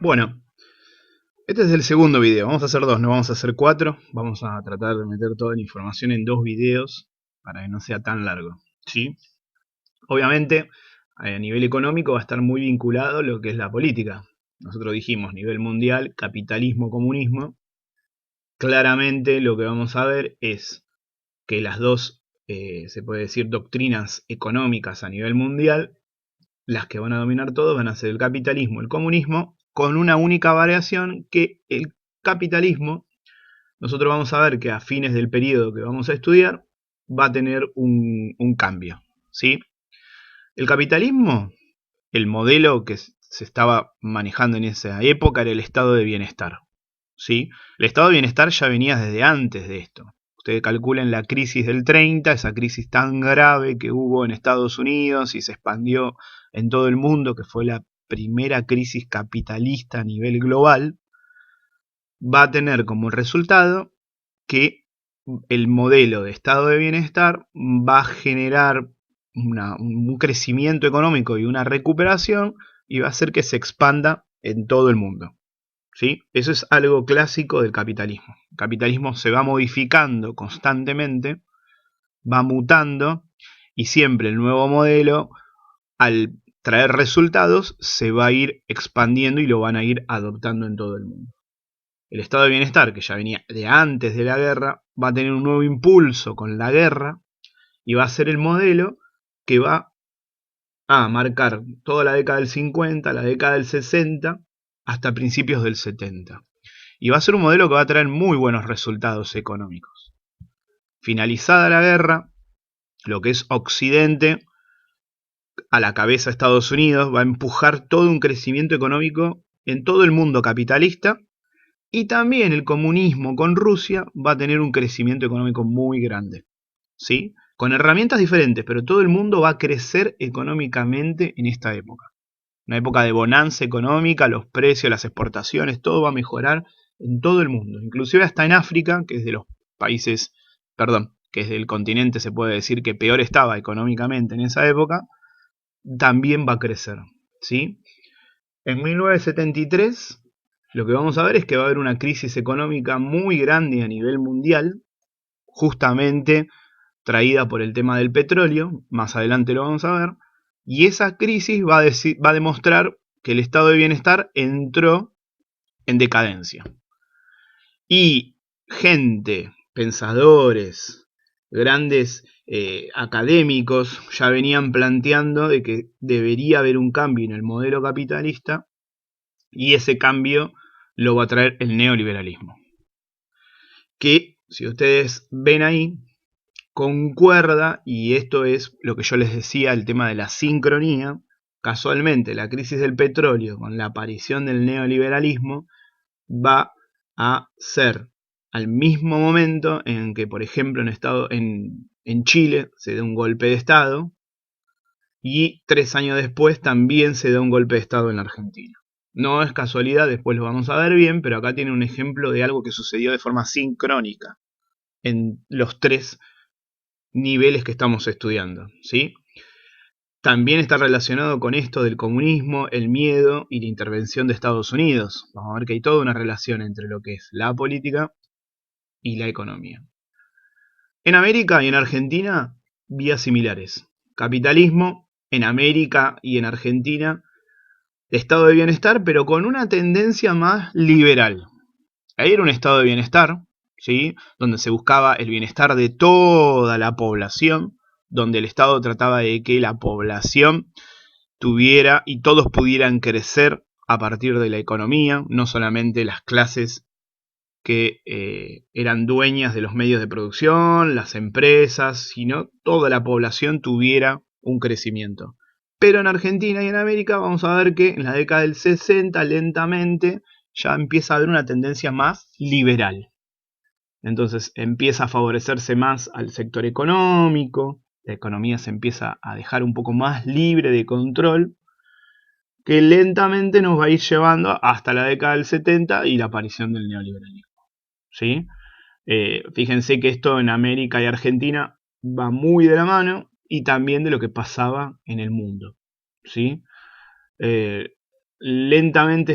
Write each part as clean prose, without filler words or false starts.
Bueno, este es el segundo video. Vamos a hacer dos, no vamos a hacer cuatro. Vamos a tratar de meter toda la información en dos videos para que no sea tan largo, ¿sí? Obviamente, a nivel económico va a estar muy vinculado lo que es la política. Nosotros dijimos nivel mundial, capitalismo, comunismo. Claramente lo que vamos a ver es que las dos, se puede decir, doctrinas económicas a nivel mundial, las que van a dominar todo van a ser el capitalismo, el comunismo, con una única variación que el capitalismo, nosotros vamos a ver que a fines del periodo que vamos a estudiar, va a tener un cambio, ¿sí? El capitalismo, el modelo que se estaba manejando en esa época era el estado de bienestar, ¿sí? El estado de bienestar ya venía desde antes de esto. Ustedes calculen la crisis del 30, esa crisis tan grave que hubo en Estados Unidos y se expandió en todo el mundo, que fue la primera crisis capitalista a nivel global, va a tener como resultado que el modelo de estado de bienestar va a generar un crecimiento económico y una recuperación y va a hacer que se expanda en todo el mundo, ¿sí? Eso es algo clásico del capitalismo. El capitalismo se va modificando constantemente, va mutando y siempre el nuevo modelo, al traer resultados, se va a ir expandiendo y lo van a ir adoptando en todo el mundo. El estado de bienestar, que ya venía de antes de la guerra, va a tener un nuevo impulso con la guerra y va a ser el modelo que va a marcar toda la década del 50, la década del 60, hasta principios del 70. Y va a ser un modelo que va a traer muy buenos resultados económicos. Finalizada la guerra, lo que es Occidente, a la cabeza de Estados Unidos, va a empujar todo un crecimiento económico en todo el mundo capitalista, y también el comunismo con Rusia va a tener un crecimiento económico muy grande, ¿sí? Con herramientas diferentes, pero todo el mundo va a crecer económicamente en esta época. Una época de bonanza económica, los precios, las exportaciones, todo va a mejorar en todo el mundo, inclusive hasta en África, que es de los países, perdón, que es del continente, se puede decir que peor estaba económicamente en esa época, también va a crecer, ¿sí? En 1973 lo que vamos a ver es que va a haber una crisis económica muy grande a nivel mundial, justamente traída por el tema del petróleo, más adelante lo vamos a ver, y esa crisis va a demostrar que el estado de bienestar entró en decadencia. Y gente, pensadores, grandes académicos ya venían planteando de que debería haber un cambio en el modelo capitalista y ese cambio lo va a traer el neoliberalismo. Que, si ustedes ven ahí, concuerda, y esto es lo que yo les decía, el tema de la sincronía. Casualmente, la crisis del petróleo con la aparición del neoliberalismo va a ser al mismo momento en que, por ejemplo, en Chile se da un golpe de Estado y 3 años después también se da un golpe de Estado en la Argentina. No es casualidad, después lo vamos a ver bien, pero acá tiene un ejemplo de algo que sucedió de forma sincrónica en los tres niveles que estamos estudiando, ¿sí? También está relacionado con esto del comunismo, el miedo y la intervención de Estados Unidos. Vamos a ver que hay toda una relación entre lo que es la política y la economía. En América y en Argentina, vías similares. Capitalismo en América y en Argentina, estado de bienestar, pero con una tendencia más liberal. Ahí era un estado de bienestar, ¿sí? Donde se buscaba el bienestar de toda la población, donde el Estado trataba de que la población tuviera y todos pudieran crecer a partir de la economía, no solamente las clases que eran dueñas de los medios de producción, las empresas, sino toda la población tuviera un crecimiento. Pero en Argentina y en América vamos a ver que en la década del 60 lentamente ya empieza a haber una tendencia más liberal. Entonces empieza a favorecerse más al sector económico, la economía se empieza a dejar un poco más libre de control, que lentamente nos va a ir llevando hasta la década del 70 y la aparición del neoliberalismo, ¿sí? Fíjense que esto en América y Argentina va muy de la mano y también de lo que pasaba en el mundo, ¿sí? Lentamente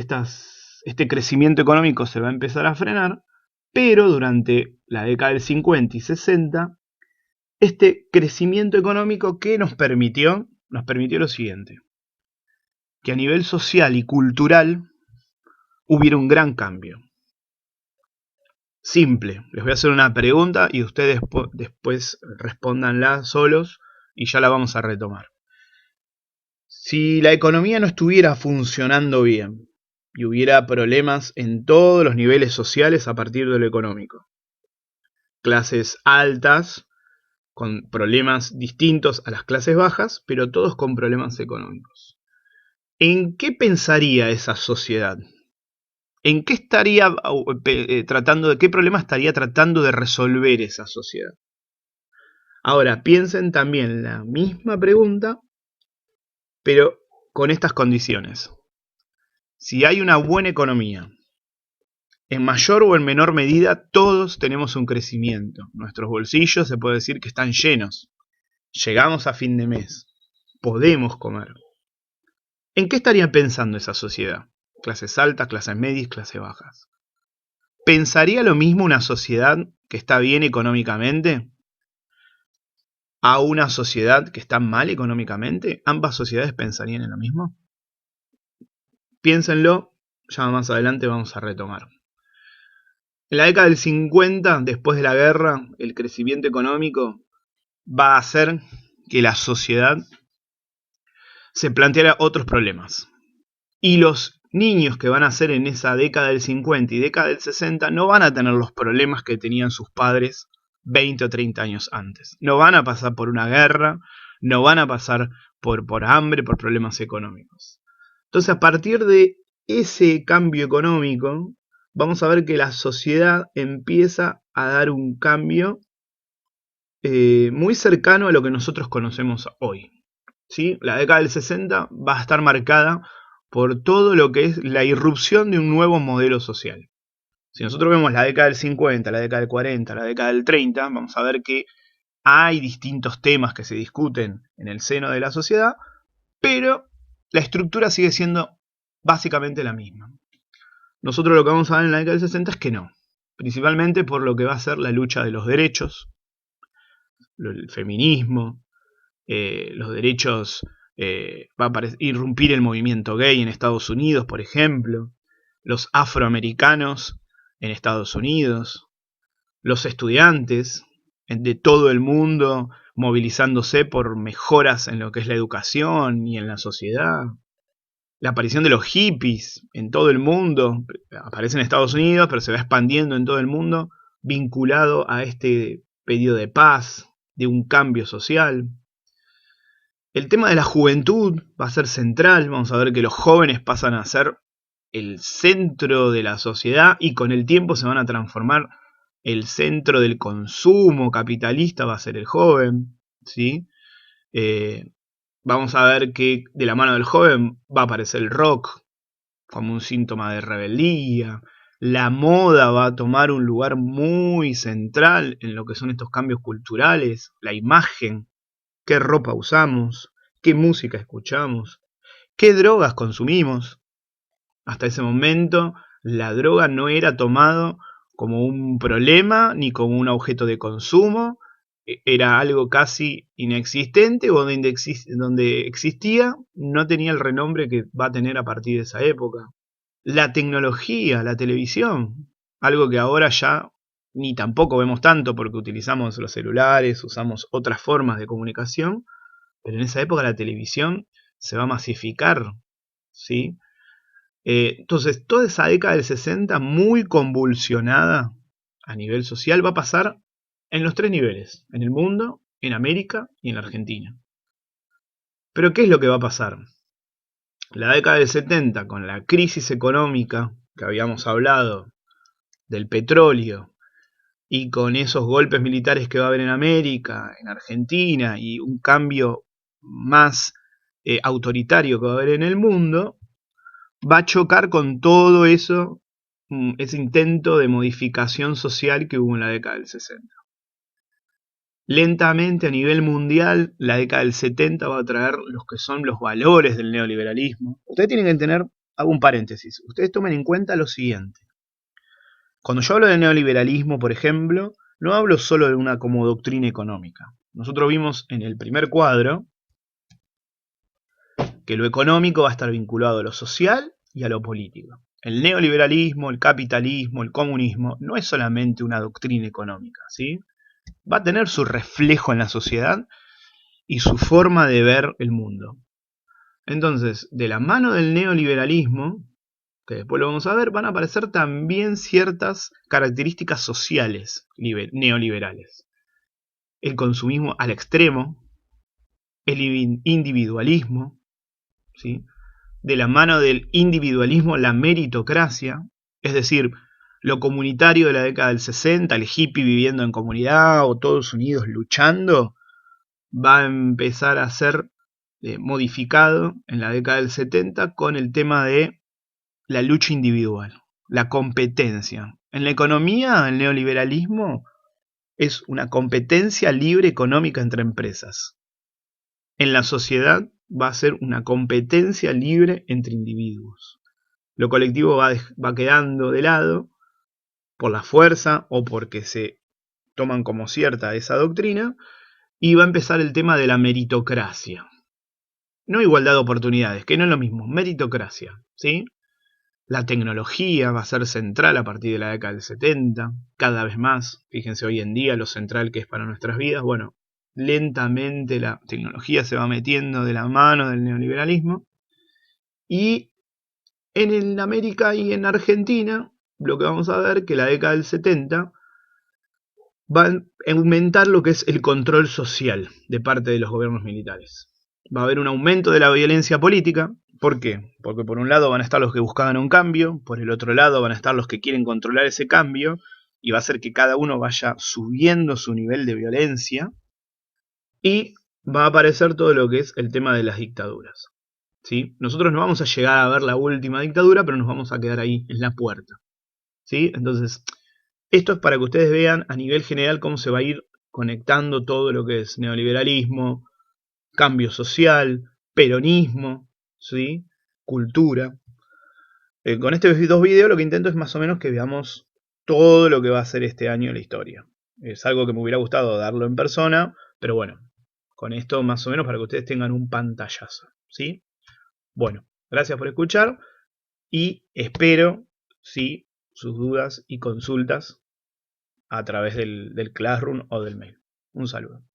este crecimiento económico se va a empezar a frenar, pero durante la década del 50 y 60, este crecimiento económico que nos permitió lo siguiente, que a nivel social y cultural hubiera un gran cambio. Simple, les voy a hacer una pregunta y ustedes después respóndanla solos y ya la vamos a retomar. Si la economía no estuviera funcionando bien y hubiera problemas en todos los niveles sociales a partir de lo económico, clases altas con problemas distintos a las clases bajas, pero todos con problemas económicos, ¿en qué pensaría esa sociedad? ¿En qué estaría qué problema estaría tratando de resolver esa sociedad? Ahora, piensen también la misma pregunta, pero con estas condiciones. Si hay una buena economía, en mayor o en menor medida todos tenemos un crecimiento. Nuestros bolsillos se puede decir que están llenos. Llegamos a fin de mes. Podemos comer. ¿En qué estaría pensando esa sociedad? Clases altas, clases medias, clases bajas. ¿Pensaría lo mismo una sociedad que está bien económicamente a una sociedad que está mal económicamente? ¿Ambas sociedades pensarían en lo mismo? Piénsenlo, ya más adelante vamos a retomar. En la década del 50, después de la guerra, el crecimiento económico va a hacer que la sociedad se planteara otros problemas. Y los niños que van a nacer en esa década del 50 y década del 60 no van a tener los problemas que tenían sus padres 20 o 30 años antes. No van a pasar por una guerra, no van a pasar por hambre, por problemas económicos. Entonces, a partir de ese cambio económico, vamos a ver que la sociedad empieza a dar un cambio muy cercano a lo que nosotros conocemos hoy. ¿Sí? La década del 60 va a estar marcada por todo lo que es la irrupción de un nuevo modelo social. Si nosotros vemos la década del 50, la década del 40, la década del 30, vamos a ver que hay distintos temas que se discuten en el seno de la sociedad, pero la estructura sigue siendo básicamente la misma. Nosotros lo que vamos a ver en la década del 60 es que no, principalmente por lo que va a ser la lucha de los derechos, el feminismo, los derechos, va a irrumpir el movimiento gay en Estados Unidos, por ejemplo, los afroamericanos en Estados Unidos, los estudiantes de todo el mundo movilizándose por mejoras en lo que es la educación y en la sociedad. La aparición de los hippies en todo el mundo, aparece en Estados Unidos, pero se va expandiendo en todo el mundo, vinculado a este pedido de paz, de un cambio social. El tema de la juventud va a ser central, vamos a ver que los jóvenes pasan a ser el centro de la sociedad y con el tiempo se van a transformar. El centro del consumo capitalista va a ser el joven, ¿sí? Vamos a ver que de la mano del joven va a aparecer el rock como un síntoma de rebeldía. La moda va a tomar un lugar muy central en lo que son estos cambios culturales, la imagen, qué ropa usamos, qué música escuchamos, qué drogas consumimos. Hasta ese momento la droga no era tomado como un problema ni como un objeto de consumo, era algo casi inexistente o donde existía no tenía el renombre que va a tener a partir de esa época. La tecnología, la televisión, algo que ahora ya ni tampoco vemos tanto porque utilizamos los celulares, usamos otras formas de comunicación, pero en esa época la televisión se va a masificar, ¿sí? Entonces, toda esa década del 60, muy convulsionada a nivel social, va a pasar en los tres niveles, en el mundo, en América y en la Argentina. Pero, ¿qué es lo que va a pasar? La década del 70, con la crisis económica que habíamos hablado, del petróleo, y con esos golpes militares que va a haber en América, en Argentina, y un cambio más autoritario que va a haber en el mundo, va a chocar con todo eso, ese intento de modificación social que hubo en la década del 60. Lentamente a nivel mundial, la década del 70 va a traer los que son los valores del neoliberalismo. Ustedes tienen que tener hago un paréntesis. Ustedes tomen en cuenta lo siguiente. Cuando yo hablo de neoliberalismo, por ejemplo, no hablo solo de una como doctrina económica. Nosotros vimos en el primer cuadro que lo económico va a estar vinculado a lo social y a lo político. El neoliberalismo, el capitalismo, el comunismo no es solamente una doctrina económica, ¿sí? Va a tener su reflejo en la sociedad y su forma de ver el mundo. Entonces, de la mano del neoliberalismo, que después lo vamos a ver, van a aparecer también ciertas características sociales neoliberales. El consumismo al extremo, el individualismo, ¿sí? De la mano del individualismo, la meritocracia, es decir, lo comunitario de la década del 60, el hippie viviendo en comunidad o todos unidos luchando, va a empezar a ser modificado en la década del 70 con el tema de la lucha individual, la competencia. En la economía, el neoliberalismo es una competencia libre económica entre empresas. En la sociedad va a ser una competencia libre entre individuos. Lo colectivo va quedando de lado por la fuerza o porque se toman como cierta esa doctrina y va a empezar el tema de la meritocracia. No igualdad de oportunidades, que no es lo mismo, meritocracia, ¿sí? La tecnología va a ser central a partir de la década del 70, cada vez más. Fíjense hoy en día lo central que es para nuestras vidas. Bueno, lentamente la tecnología se va metiendo de la mano del neoliberalismo. Y en América y en Argentina, lo que vamos a ver que la década del 70 va a aumentar lo que es el control social de parte de los gobiernos militares. Va a haber un aumento de la violencia política. ¿Por qué? Porque por un lado van a estar los que buscaban un cambio, por el otro lado van a estar los que quieren controlar ese cambio, y va a hacer que cada uno vaya subiendo su nivel de violencia, y va a aparecer todo lo que es el tema de las dictaduras, ¿sí? Nosotros no vamos a llegar a ver la última dictadura, pero nos vamos a quedar ahí en la puerta, ¿sí? Entonces, esto es para que ustedes vean a nivel general cómo se va a ir conectando todo lo que es neoliberalismo, cambio social, peronismo, ¿sí? Cultura. Con estos dos videos lo que intento es más o menos que veamos todo lo que va a ser este año la historia. Es algo que me hubiera gustado darlo en persona, pero bueno, con esto más o menos para que ustedes tengan un pantallazo, ¿sí? Bueno, gracias por escuchar y espero, sí, sus dudas y consultas a través del Classroom o del mail. Un saludo.